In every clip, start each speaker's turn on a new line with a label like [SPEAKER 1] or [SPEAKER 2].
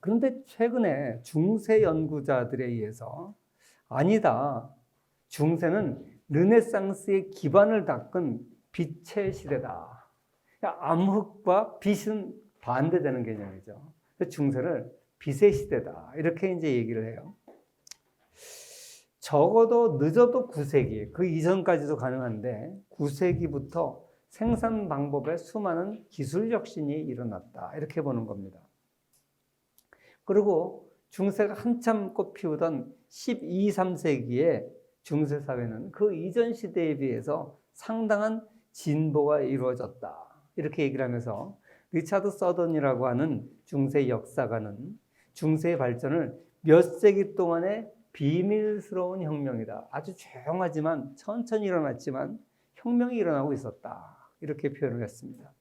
[SPEAKER 1] 그런데 최근에 중세 연구자들에 의해서 아니다. 중세는 르네상스의 기반을 닦은 빛의 시대다. 그러니까 암흑과 빛은 반대되는 개념이죠. 중세를 빛의 시대다. 이렇게 이제 얘기를 해요. 적어도 늦어도 9세기, 그 이전까지도 가능한데 9세기부터 생산 방법에 수많은 기술 혁신이 일어났다. 이렇게 보는 겁니다. 그리고 중세가 한참 꽃 피우던 12, 3세기에 중세 사회는 그 이전 시대에 비해서 상당한 진보가 이루어졌다. 이렇게 얘기를 하면서 리차드 서던이라고 하는 중세 역사가는 중세의 발전을 몇 세기 동안의 비밀스러운 혁명이다. 아주 조용하지만 천천히 일어났지만 혁명이 일어나고 있었다. 이렇게 표현을 했습니다.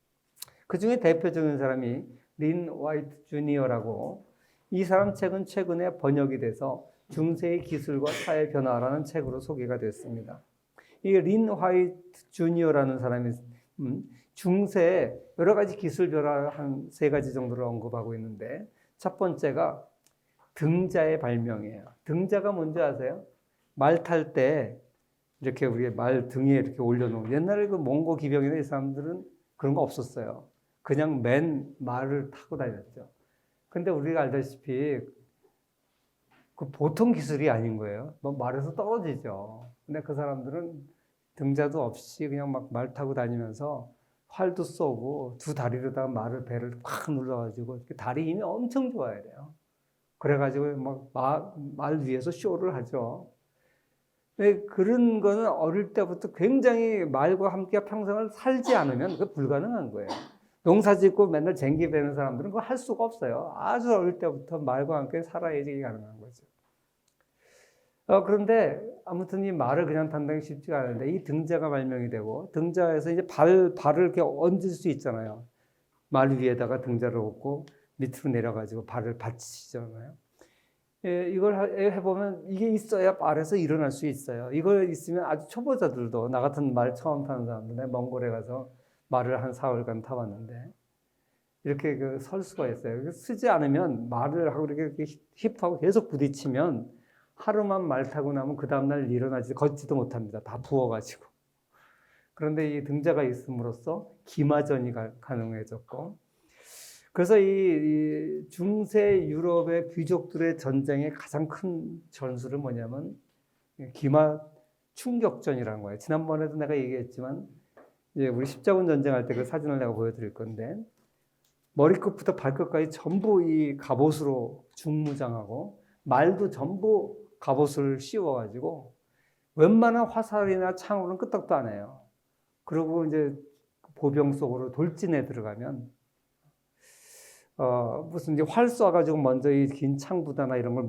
[SPEAKER 1] 그 중에 대표적인 사람이 린 화이트 주니어라고, 이 사람 책은 최근에 번역이 돼서 중세의 기술과 사회 변화라는 책으로 소개가 됐습니다. 이 린 화이트 주니어라는 사람이 중세에 여러 가지 기술 변화를 한 3가지 정도를 언급하고 있는데, 첫 번째가 등자의 발명이에요. 등자가 뭔지 아세요? 말 탈 때 이렇게 우리 말 등에 이렇게 올려놓은, 옛날에 그 몽고 기병이나 이 사람들은 그런 거 없었어요. 그냥 맨 말을 타고 다녔죠. 근데 우리가 알다시피 그 보통 기술이 아닌 거예요. 말에서 떨어지죠. 근데 그 사람들은 등자도 없이 그냥 막 말 타고 다니면서 활도 쏘고 두 다리로다가 말을 배를 꽉 눌러가지고 다리 힘이 엄청 좋아야 돼요. 그래가지고 막 말 위에서 쇼를 하죠. 그런 거는 어릴 때부터 굉장히 말과 함께 평생을 살지 않으면 그게 불가능한 거예요. 농사 짓고 맨날 쟁기 베는 사람들은 그거 할 수가 없어요. 아주 어릴 때부터 말과 함께 살아야지 가능한 거죠. 그런데 아무튼 이 말을 그냥 탄다는 게 쉽지가 않은데, 이 등자가 발명이 되고, 등자에서 이제 발을 이렇게 얹을 수 있잖아요. 말 위에다가 등자를 얹고 밑으로 내려가지고 발을 받치잖아요. 이걸 해보면 이게 있어야 말에서 일어날 수 있어요. 이걸 있으면 아주 초보자들도, 나 같은 말 처음 타는 사람들, 몽골에 가서 말을 한 4월간 타봤는데 이렇게 설 수가 있어요. 쓰지 않으면 말을 하고 이렇게 힙하고 계속 부딪히면 하루만 말 타고 나면 그 다음날 일어나지, 걷지도 못합니다. 다 부어가지고. 그런데 이 등자가 있음으로써 기마전이 가능해졌고, 그래서 이 중세 유럽의 귀족들의 전쟁의 가장 큰 전술은 뭐냐면 기마 충격전이라는 거예요. 지난번에도 내가 얘기했지만, 이제 우리 십자군 전쟁할 때 그 사진을 내가 보여드릴 건데, 머리끝부터 발끝까지 전부 이 갑옷으로 중무장하고, 말도 전부 갑옷을 씌워가지고 웬만한 화살이나 창으로는 끄떡도 안 해요. 그리고 이제 보병 속으로 돌진에 들어가면 무슨 이제 활 쏴가지고 먼저 이 긴 창부다나 이런 걸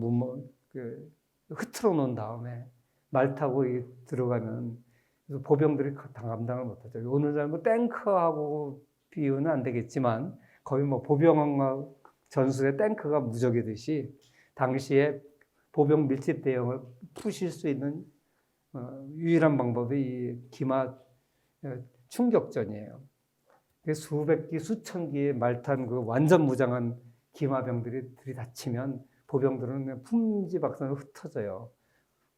[SPEAKER 1] 흐트러 놓은 다음에 말 타고 들어가면 보병들이 감당을 못하죠. 오늘날 탱크하고 비유는 안 되겠지만 거의 보병 전술에 탱크가 무적이듯이 당시에 보병 밀집 대형을 푸실 수 있는 유일한 방법이 이 기마 충격전이에요. 수백 기, 수천 기의 말탄 완전 무장한 기마병들이 들이닥치면 보병들은 풍지박산으로 흩어져요.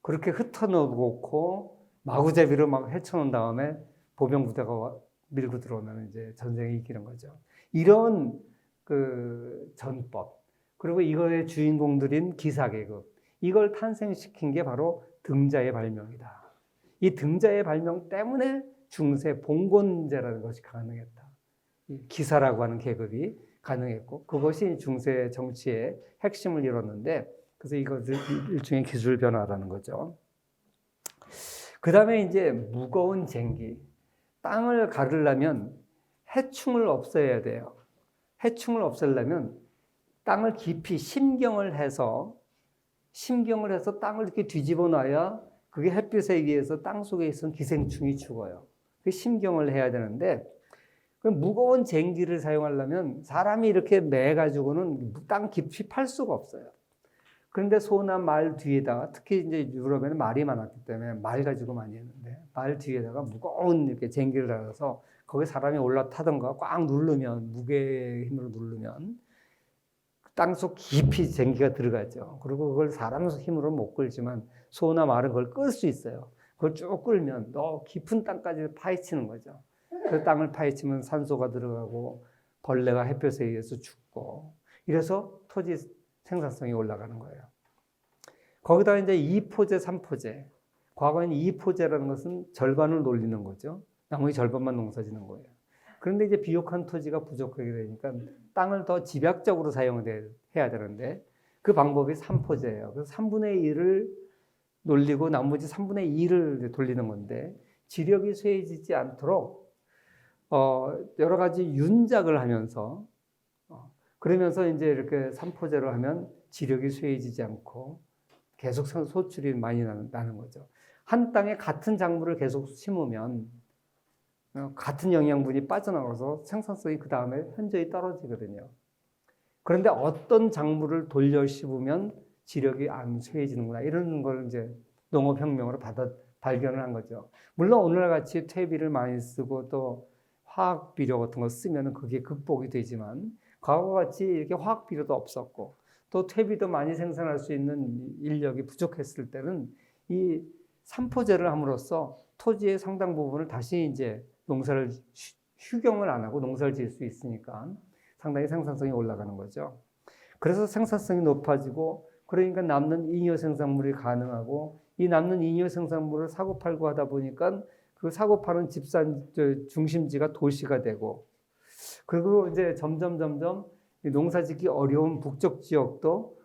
[SPEAKER 1] 그렇게 흩어놓고 마구잡이로 막 헤쳐놓은 다음에 보병 부대가 밀고 들어오면 이제 전쟁이 이기는 거죠. 이런 전법, 그리고 이거의 주인공들인 기사계급, 이걸 탄생시킨 게 바로 등자의 발명이다. 이 등자의 발명 때문에 중세 봉건제라는 것이 가능했다. 기사라고 하는 계급이 가능했고, 그것이 중세 정치의 핵심을 이뤘는데, 그래서 이것을 일종의 기술 변화라는 거죠. 그 다음에 이제 무거운 쟁기. 땅을 가르려면 해충을 없애야 돼요. 해충을 없애려면 땅을 깊이 심경을 해서 땅을 이렇게 뒤집어 놔야 그게 햇빛에 의해서 땅 속에 있는 기생충이 죽어요. 그 심경을 해야 되는데, 무거운 쟁기를 사용하려면 사람이 이렇게 매가지고는 땅 깊이 팔 수가 없어요. 그런데 소나 말 뒤에다가, 특히 이제 유럽에는 말이 많았기 때문에 말 가지고 많이 했는데, 말 뒤에다가 무거운 이렇게 쟁기를 달아서 거기 사람이 올라타던가 꽉 누르면, 무게의 힘으로 누르면 땅속 깊이 쟁기가 들어가죠. 그리고 그걸 사람 힘으로 못 끌지만 소나 말은 그걸 끌 수 있어요. 그걸 쭉 끌면 더 깊은 땅까지 파헤치는 거죠. 그 땅을 파헤치면 산소가 들어가고 벌레가 햇볕에 의해서 죽고 이래서 토지 생산성이 올라가는 거예요. 거기다 이제 2포제, 3포제. 과거에는 2포제라는 것은 절반을 놀리는 거죠. 나머지 절반만 농사지는 거예요. 그런데 이제 비옥한 토지가 부족하게 되니까 땅을 더 집약적으로 사용해야 되는데 그 방법이 3포제예요. 그래서 3분의 1을 놀리고 나머지 3분의 2를 돌리는 건데 지력이 쇠해지지 않도록 여러 가지 윤작을 하면서 그러면서 이제 이렇게 3포제로 하면 지력이 쇠해지지 않고 계속 소출이 많이 나는 거죠. 한 땅에 같은 작물을 계속 심으면 같은 영양분이 빠져나가서 생산성이 그 다음에 현저히 떨어지거든요. 그런데 어떤 작물을 돌려 심으면 지력이 안 쇠해지는구나 이런 걸 이제 농업혁명으로 발견을 한 거죠. 물론 오늘날 같이 퇴비를 많이 쓰고 또 화학 비료 같은 거 쓰면 그게 극복이 되지만 과거같이 이렇게 화학 비료도 없었고 또 퇴비도 많이 생산할 수 있는 인력이 부족했을 때는 이 3포제를 함으로써 토지의 상당 부분을 다시 이제 농사를 휴경을 안 하고 농사를 지을 수 있으니까 상당히 생산성이 올라가는 거죠. 그래서 생산성이 높아지고 그러니까 남는 잉여 생산물이 가능하고 이 남는 잉여 생산물을 사고 팔고 하다 보니까 그 사고 파는 집산 중심지가 도시가 되고 그리고 이제 점점 농사짓기 어려운 북쪽 지역도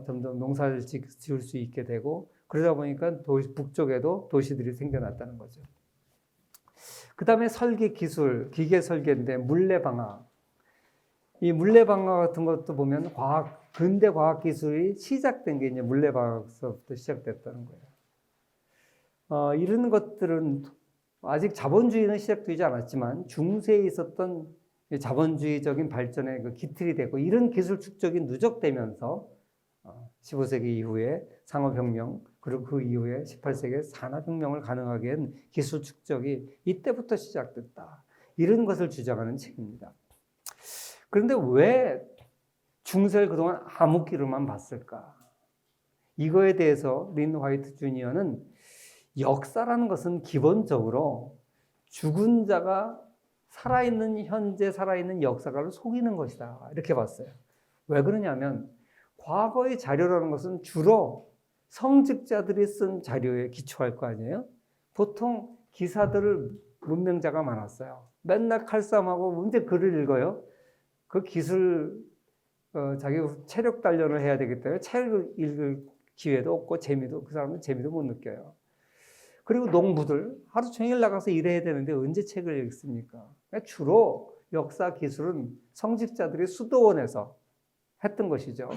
[SPEAKER 1] 점점 농사를 지을 수 있게 되고 그러다 보니까 북쪽에도 도시들이 생겨났다는 거죠. 그 다음에 설계 기술, 기계 설계인데 물레방아. 이 물레방아 같은 것도 보면 근대 과학 기술이 시작된 게 이제 물레방아서부터 시작됐다는 거예요. 이런 것들은 아직 자본주의는 시작되지 않았지만 중세에 있었던 자본주의적인 발전의 그 기틀이 되고 이런 기술 축적이 누적되면서 15세기 이후에 상업혁명 그리고 그 이후에 18세기에 산업혁명을 가능하게 한 기술 축적이 이때부터 시작됐다. 이런 것을 주장하는 책입니다. 그런데 왜 중세를 그동안 암흑기로만 봤을까? 이거에 대해서 린 화이트 주니어는 역사라는 것은 기본적으로 죽은 자가 현재 살아있는 역사가를 속이는 것이다. 이렇게 봤어요. 왜 그러냐면 과거의 자료라는 것은 주로 성직자들이 쓴 자료에 기초할 거 아니에요? 보통 기사들을 문명자가 많았어요. 맨날 칼싸움하고 문제 글을 읽어요. 그 기술, 자기 체력 단련을 해야 되기 때문에 책을 읽을 기회도 없고 그 사람은 재미도 못 느껴요. 그리고 농부들 하루 종일 나가서 일해야 되는데 언제 책을 읽습니까? 주로 역사 기술은 성직자들이 수도원에서 했던 것이죠.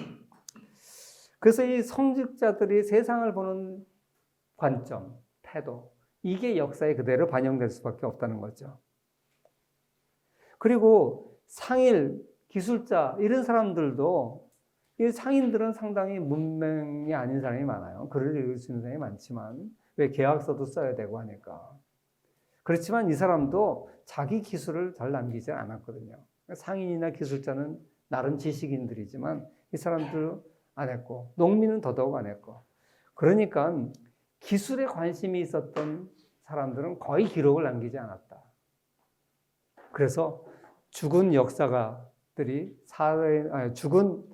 [SPEAKER 1] 그래서 이 성직자들이 세상을 보는 관점, 태도, 이게 역사에 그대로 반영될 수밖에 없다는 거죠. 그리고 상일, 기술자 이런 사람들도 이 상인들은 상당히 문맹이 아닌 사람이 많아요. 글을 읽을 수 있는 사람이 많지만 왜 계약서도 써야 되고 하니까. 그렇지만 이 사람도 자기 기술을 잘 남기지 않았거든요. 상인이나 기술자는 나름 지식인들이지만 이 사람들 안 했고 농민은 더더욱 안 했고 그러니까 기술에 관심이 있었던 사람들은 거의 기록을 남기지 않았다. 그래서 죽은 역사가들이 죽은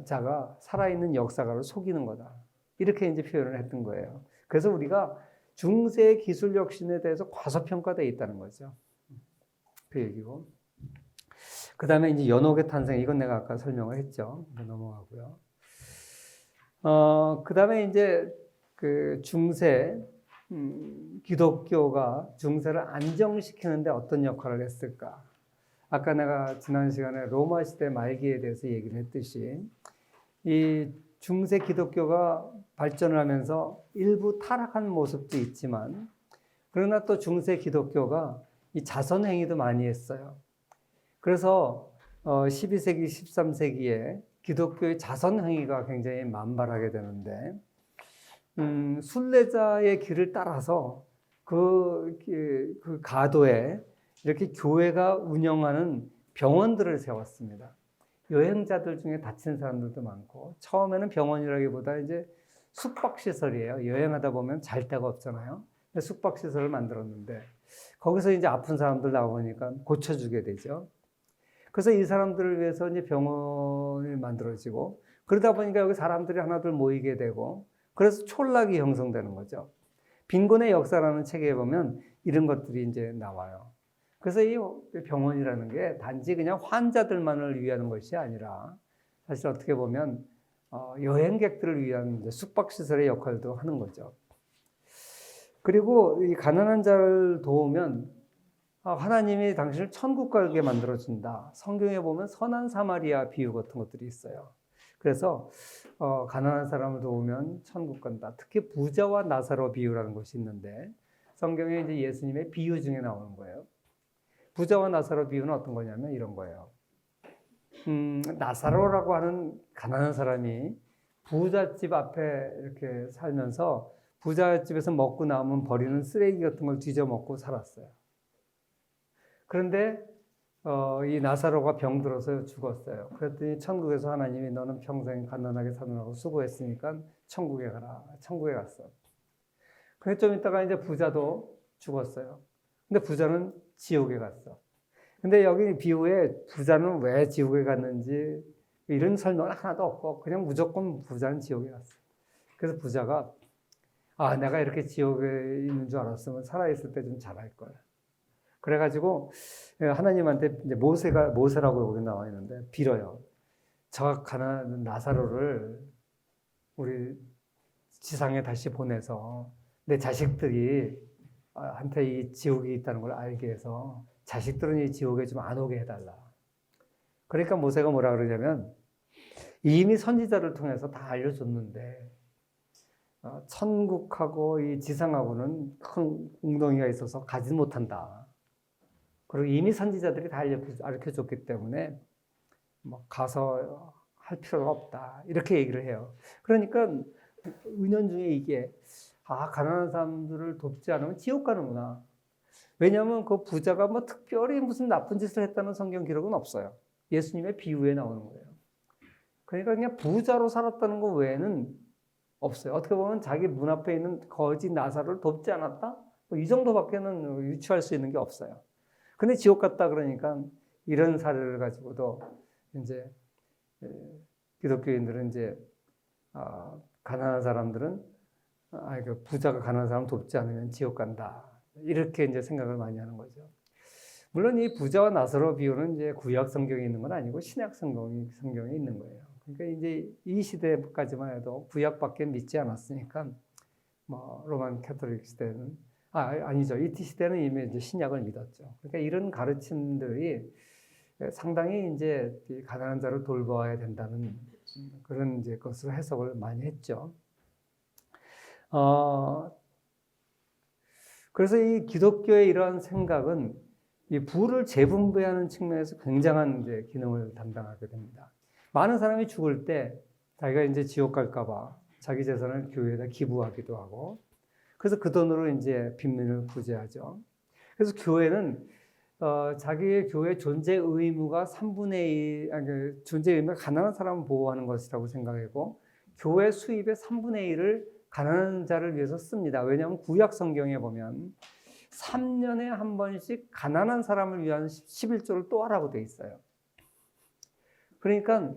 [SPEAKER 1] 자가 살아있는 역사가를 속이는 거다. 이렇게 이제 표현을 했던 거예요. 그래서 우리가 중세 기술 혁신에 대해서 과소평가되어 있다는 거죠. 그 얘기고. 그 다음에 이제 연옥의 탄생, 이건 내가 아까 설명을 했죠. 넘어가고요. 그 다음에 이제 그 중세, 기독교가 중세를 안정시키는데 어떤 역할을 했을까? 아까 내가 지난 시간에 로마 시대 말기에 대해서 얘기를 했듯이 이 중세 기독교가 발전을 하면서 일부 타락한 모습도 있지만 그러나 또 중세 기독교가 이 자선 행위도 많이 했어요. 그래서 12세기, 13세기에 기독교의 자선 행위가 굉장히 만발하게 되는데 순례자의 길을 따라서 그 가도에 이렇게 교회가 운영하는 병원들을 세웠습니다. 여행자들 중에 다친 사람들도 많고, 처음에는 병원이라기보다 이제 숙박시설이에요. 여행하다 보면 잘 데가 없잖아요. 숙박시설을 만들었는데, 거기서 이제 아픈 사람들 나오니까 고쳐주게 되죠. 그래서 이 사람들을 위해서 이제 병원이 만들어지고, 그러다 보니까 여기 사람들이 하나둘 모이게 되고, 그래서 촌락이 형성되는 거죠. 빈곤의 역사라는 책에 보면 이런 것들이 이제 나와요. 그래서 이 병원이라는 게 단지 그냥 환자들만을 위한 것이 아니라, 사실 어떻게 보면 여행객들을 위한 숙박시설의 역할도 하는 거죠. 그리고 이 가난한 자를 도우면 하나님이 당신을 천국 가게 만들어준다. 성경에 보면 선한 사마리아 비유 같은 것들이 있어요. 그래서 가난한 사람을 도우면 천국 간다. 특히 부자와 나사로 비유라는 것이 있는데, 성경에 이제 예수님의 비유 중에 나오는 거예요. 부자와 나사로 비유는 어떤 거냐면 이런 거예요. 나사로라고 하는 가난한 사람이 부잣집 앞에 이렇게 살면서 부잣집에서 먹고 남은 버리는 쓰레기 같은 걸 뒤져 먹고 살았어요. 그런데 이 나사로가 병들어서 죽었어요. 그랬더니 천국에서 하나님이 너는 평생 가난하게 사느라고 수고했으니까 천국에 가라. 천국에 갔어. 그래서 좀 있다가 이제 부자도 죽었어요. 근데 부자는 지옥에 갔어. 근데 여기 비유에 부자는 왜 지옥에 갔는지 이런 설명은 하나도 없고 그냥 무조건 부자는 지옥에 갔어. 그래서 부자가 내가 이렇게 지옥에 있는 줄 알았으면 살아있을 때 좀 잘할 거야. 그래가지고 하나님한테 이제 모세라고 여기 나와 있는데 빌어요. 저 가난한 나사로를 우리 지상에 다시 보내서 내 자식들이 한테 이 지옥이 있다는 걸 알게 해서 자식들은 이 지옥에 좀 안 오게 해달라. 그러니까 모세가 뭐라 그러냐면 이미 선지자를 통해서 다 알려줬는데 천국하고 이 지상하고는 큰 웅덩이가 있어서 가지 못한다. 그리고 이미 선지자들이 다 알려줬기 때문에 가서 할 필요가 없다. 이렇게 얘기를 해요. 그러니까 은연중에 이게 가난한 사람들을 돕지 않으면 지옥 가는구나. 왜냐하면 그 부자가 특별히 무슨 나쁜 짓을 했다는 성경 기록은 없어요. 예수님의 비유에 나오는 거예요. 그러니까 그냥 부자로 살았다는 것 외에는 없어요. 어떻게 보면 자기 문 앞에 있는 거지 나사로를 돕지 않았다? 이 정도밖에는 유추할 수 있는 게 없어요. 근데 지옥 갔다 그러니까 이런 사례를 가지고도 이제 기독교인들은 이제 가난한 사람들은 부자가 가난한 사람 돕지 않으면 지옥 간다. 이렇게 이제 생각을 많이 하는 거죠. 물론 이 부자와 나사로 비유는 이제 구약 성경에 있는 건 아니고 신약 성경에 있는 거예요. 그러니까 이제 이 시대까지만 해도 구약밖에 믿지 않았으니까 로만 캐톨릭 시대는 아니죠. 이 시대는 이미 이제 신약을 믿었죠. 그러니까 이런 가르침들이 상당히 이제 가난한 자를 돌봐야 된다는 그런 이제 것으로 해석을 많이 했죠. 그래서 이 기독교의 이러한 생각은 이 부를 재분배하는 측면에서 굉장한 이제 기능을 담당하게 됩니다. 많은 사람이 죽을 때 자기가 이제 지옥 갈까봐 자기 재산을 교회에다 기부하기도 하고, 그래서 그 돈으로 이제 빈민을 구제하죠. 그래서 교회는 자기의 교회 존재 의무가 3분의 1, 존재 의무가 가난한 사람을 보호하는 것이라고 생각하고, 교회 수입의 3분의 1을 가난한 자를 위해서 씁니다. 왜냐하면 구약 성경에 보면 3년에 한 번씩 가난한 사람을 위한 11조를 또 하라고 돼 있어요. 그러니까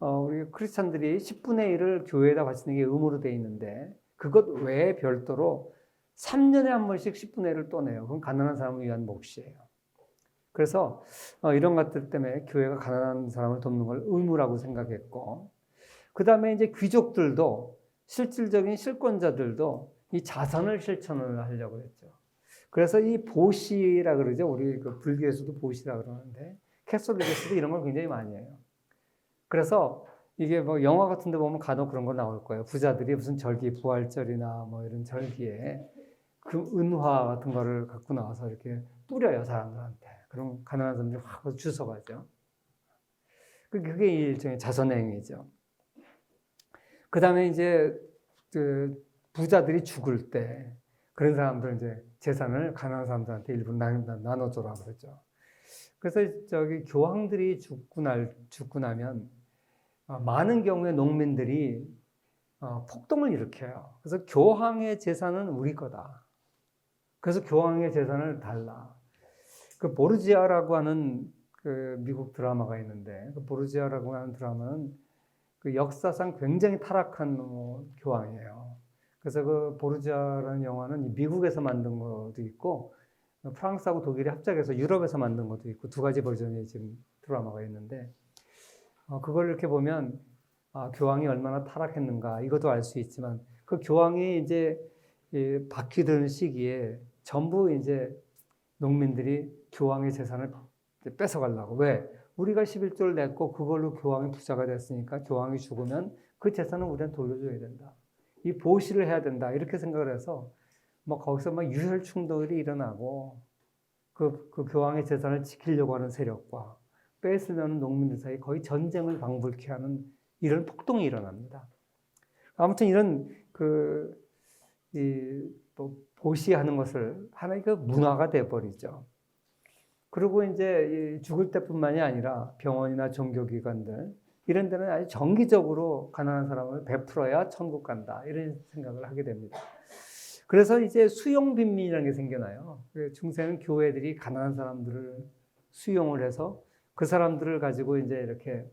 [SPEAKER 1] 우리 크리스찬들이 10분의 1을 교회에다 바치는 게 의무로 돼 있는데, 그것 외에 별도로 3년에 한 번씩 10분의 1을 또 내요. 그건 가난한 사람을 위한 몫이에요. 그래서 이런 것들 때문에 교회가 가난한 사람을 돕는 걸 의무라고 생각했고, 그 다음에 이제 귀족들도 실질적인 실권자들도 이 자선을 실천을 하려고 했죠. 그래서 이 보시라 그러죠. 우리 그 불교에서도 보시라 그러는데 캐톨릭에서도 이런 걸 굉장히 많이 해요. 그래서 이게 영화 같은 데 보면 간혹 그런 거 나올 거예요. 부자들이 무슨 절기, 부활절이나 이런 절기에 그 은화 같은 거를 갖고 나와서 이렇게 뿌려요, 사람들한테. 그럼 가난한 사람들이 확 주워가죠. 그게 일종의 자선행위죠. 그 다음에 이제 그 부자들이 죽을 때 그런 사람들 이제 재산을 가난한 사람들한테 일부 나눠줘라 그러죠. 그래서 교황들이 죽고 나면 많은 경우에 농민들이 폭동을 일으켜요. 그래서 교황의 재산은 우리 거다. 그래서 교황의 재산을 달라. 그 보르지아라고 하는 그 미국 드라마가 있는데, 그 보르지아라고 하는 드라마는 그 역사상 굉장히 타락한 교황이에요. 그래서 그 보르지아라는 영화는 미국에서 만든 것도 있고, 프랑스하고 독일이 합작해서 유럽에서 만든 것도 있고, 두 가지 버전의 지금 드라마가 있는데, 그걸 이렇게 보면, 교황이 얼마나 타락했는가, 이것도 알 수 있지만, 그 교황이 이제 바뀌던 시기에 전부 이제 농민들이 교황의 재산을 뺏어가려고. 왜? 우리가 11조를 냈고 그걸로 교황이 부자가 됐으니까 교황이 죽으면 그 재산은 우리한테 돌려줘야 된다. 이 보시를 해야 된다. 이렇게 생각을 해서 거기서 유혈 충돌이 일어나고 그 교황의 재산을 지키려고 하는 세력과 뺏으려는 농민들 사이 거의 전쟁을 방불케 하는 이런 폭동이 일어납니다. 아무튼 이런 보시하는 것을 하나의 그 문화가 돼버리죠. 그리고 이제 죽을 때뿐만이 아니라 병원이나 종교기관들 이런 데는 아주 정기적으로 가난한 사람을 베풀어야 천국 간다 이런 생각을 하게 됩니다. 그래서 이제 수용 빈민이라는 게 생겨나요. 중세는 교회들이 가난한 사람들을 수용을 해서 그 사람들을 가지고 이제 이렇게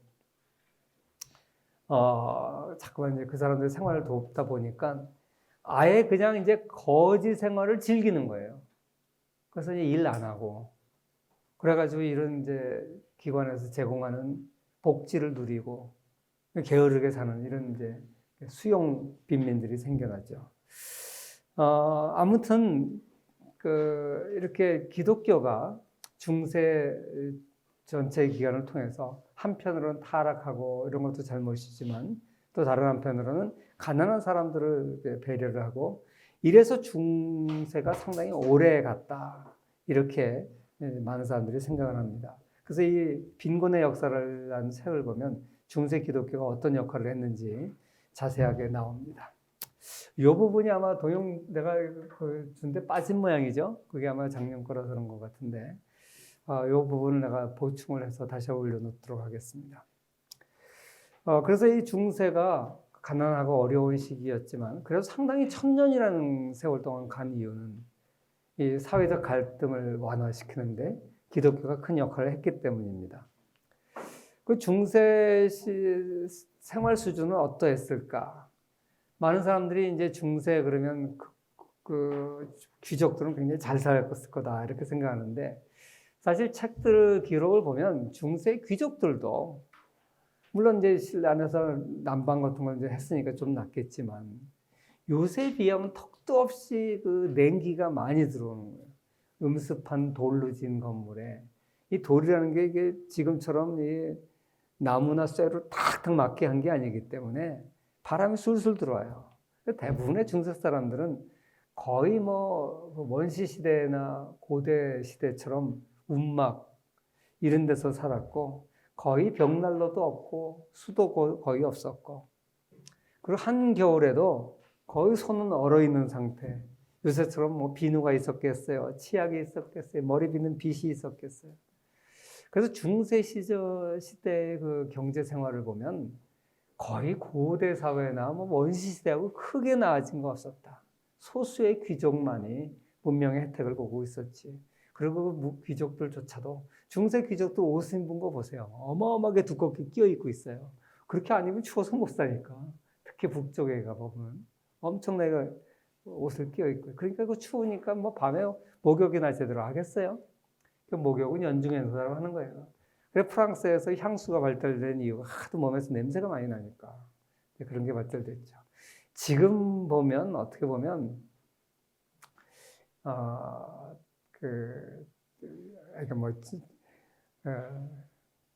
[SPEAKER 1] 자꾸만 이제 그 사람들의 생활을 돕다 보니까 아예 그냥 이제 거지 생활을 즐기는 거예요. 그래서 이제 일 안 하고 그래가지고 이런 이제 기관에서 제공하는 복지를 누리고 게으르게 사는 이런 이제 수용 빈민들이 생겨나죠. 아무튼 이렇게 기독교가 중세 전체 기간을 통해서 한편으로는 타락하고 이런 것도 잘못이지만 또 다른 한편으로는 가난한 사람들을 배려를 하고 이래서 중세가 상당히 오래 갔다 이렇게 많은 사람들이 생각을 합니다. 그래서 이 빈곤의 역사를 한 책을 보면 중세 기독교가 어떤 역할을 했는지 자세하게 나옵니다. 이 부분이 아마 동영 내가 준데 빠진 모양이죠. 그게 아마 작년 거라서 그런 것 같은데 이 부분을 내가 보충을 해서 다시 올려놓도록 하겠습니다. 그래서 이 중세가 가난하고 어려운 시기였지만 그래서 상당히 천년이라는 세월 동안 간 이유는 이 사회적 갈등을 완화시키는데 기독교가 큰 역할을 했기 때문입니다. 그 중세 생활 수준은 어떠했을까? 많은 사람들이 이제 중세 그러면 그 귀족들은 굉장히 잘 살았을 거다 이렇게 생각하는데 사실 책들 기록을 보면 중세 귀족들도 물론 이제 실내 안에서 난방 같은 걸 이제 했으니까 좀 낫겠지만 요새에 비하면 턱도 없이 그 냉기가 많이 들어오는 거예요. 음습한 돌로 지은 건물에 이 돌이라는 게 이게 지금처럼 이 나무나 쇠로 탁탁 맞게 한 게 아니기 때문에 바람이 술술 들어와요. 대부분의 중세 사람들은 거의 원시 시대나 고대 시대처럼 움막 이런 데서 살았고 거의 벽난로도 없고 수도 거의 없었고 그리고 한겨울에도 거의 손은 얼어 있는 상태. 요새처럼 비누가 있었겠어요. 치약이 있었겠어요. 머리 빗는 빗이 있었겠어요. 그래서 중세 시대의 그 경제 생활을 보면 거의 고대 사회나 원시 시대하고 크게 나아진 거 없었다. 소수의 귀족만이 문명의 혜택을 보고 있었지. 그리고 그 귀족들조차도 중세 귀족들 옷 입은 거 보세요. 어마어마하게 두껍게 끼어 입고 있어요. 그렇게 안 입으면 추워서 못 사니까. 특히 북쪽에 가보면 엄청나게 옷을 끼어 입고. 그러니까 그 추우니까 밤에 목욕이나 제대로 하겠어요? 그 목욕은 연중연사로 하는 거예요. 그래서 프랑스에서 향수가 발달된 이유가 하도 몸에서 냄새가 많이 나니까 그런 게 발달됐죠. 지금 보면 어떻게 보면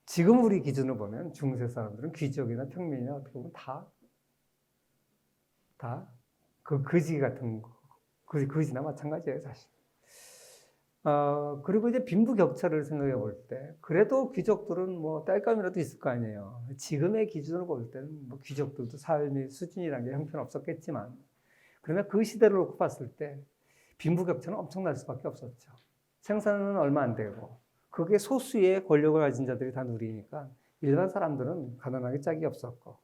[SPEAKER 1] 지금 우리 기준으로 보면 중세 사람들은 귀족이나 평민이나 어떻게 보면 다 거지 같은 거, 거지나 마찬가지예요, 사실. 그리고 이제 빈부격차를 생각해 볼 때, 그래도 귀족들은 땔감이라도 있을 거 아니에요. 지금의 기준으로 볼 때는 귀족들도 삶의 수준이라는 게 형편없었겠지만, 그러나 그 시대를 놓고 봤을 때, 빈부격차는 엄청날 수밖에 없었죠. 생산은 얼마 안 되고, 그게 소수의 권력을 가진 자들이 다 누리니까 일반 사람들은 가난하게 짝이 없었고.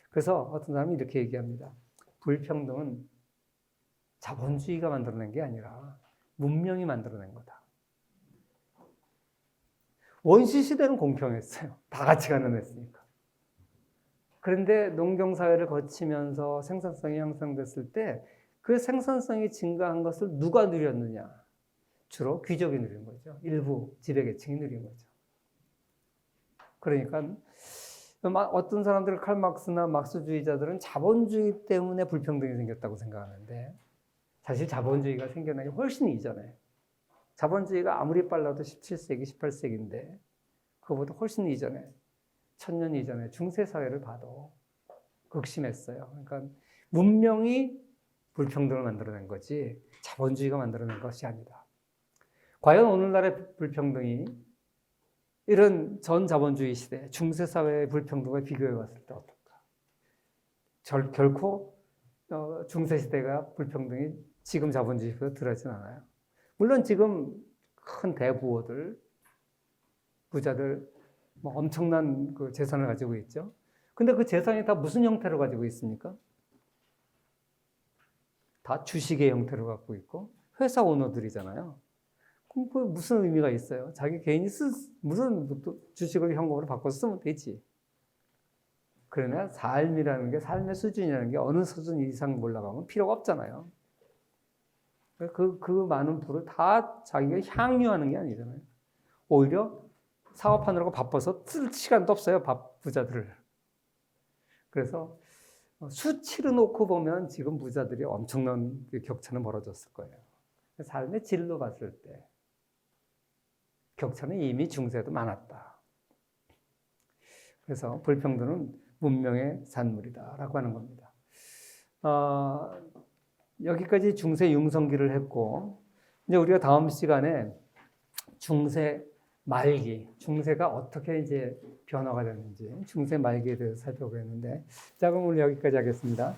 [SPEAKER 1] 그래서 어떤 사람이 이렇게 얘기합니다. 불평등은 자본주의가 만들어낸 게 아니라 문명이 만들어낸 거다. 원시 시대는 공평했어요. 다 같이 가난했으니까. 그런데 농경사회를 거치면서 생산성이 향상됐을 때 그 생산성이 증가한 것을 누가 누렸느냐? 주로 귀족이 누린 거죠. 일부 지배계층이 누린 거죠. 그러니까 어떤 사람들, 칼 막스나 막스주의자들은 자본주의 때문에 불평등이 생겼다고 생각하는데 사실 자본주의가 생겨나기 훨씬 이전에, 자본주의가 아무리 빨라도 17세기, 18세기인데 그거보다 훨씬 이전에, 1000년 이전에 중세사회를 봐도 극심했어요. 그러니까 문명이 불평등을 만들어낸 거지 자본주의가 만들어낸 것이 아니다. 과연 오늘날의 불평등이 이런 전 자본주의 시대, 중세사회의 불평등과 비교해 봤을 때 어떨까? 결코 중세시대가 불평등이 지금 자본주의보다 덜하진 않아요. 물론 지금 큰 대부호들, 부자들 엄청난 그 재산을 가지고 있죠. 근데 그 재산이 다 무슨 형태로 가지고 있습니까? 다 주식의 형태로 갖고 있고 회사 오너들이잖아요. 그럼 그 무슨 의미가 있어요? 자기 개인이 무슨 주식을 현금으로 바꿔서 쓰면 되지. 그러나 삶이라는 게, 삶의 수준이라는 게 어느 수준 이상 올라가면 필요가 없잖아요. 그 많은 부를 다 자기가 향유하는 게 아니잖아요. 오히려 사업하느라고 바빠서 쓸 시간도 없어요, 부자들을. 그래서 수치로 놓고 보면 지금 부자들이 엄청난 격차는 벌어졌을 거예요. 삶의 질로 봤을 때 격차는 이미 중세도 많았다. 그래서 불평등은 문명의 산물이다라고 하는 겁니다. 여기까지 중세 융성기를 했고, 이제 우리가 다음 시간에 중세 말기, 중세가 어떻게 이제 변화가 됐는지, 중세 말기에 대해서 살펴보겠는데, 자, 그럼 오늘 여기까지 하겠습니다.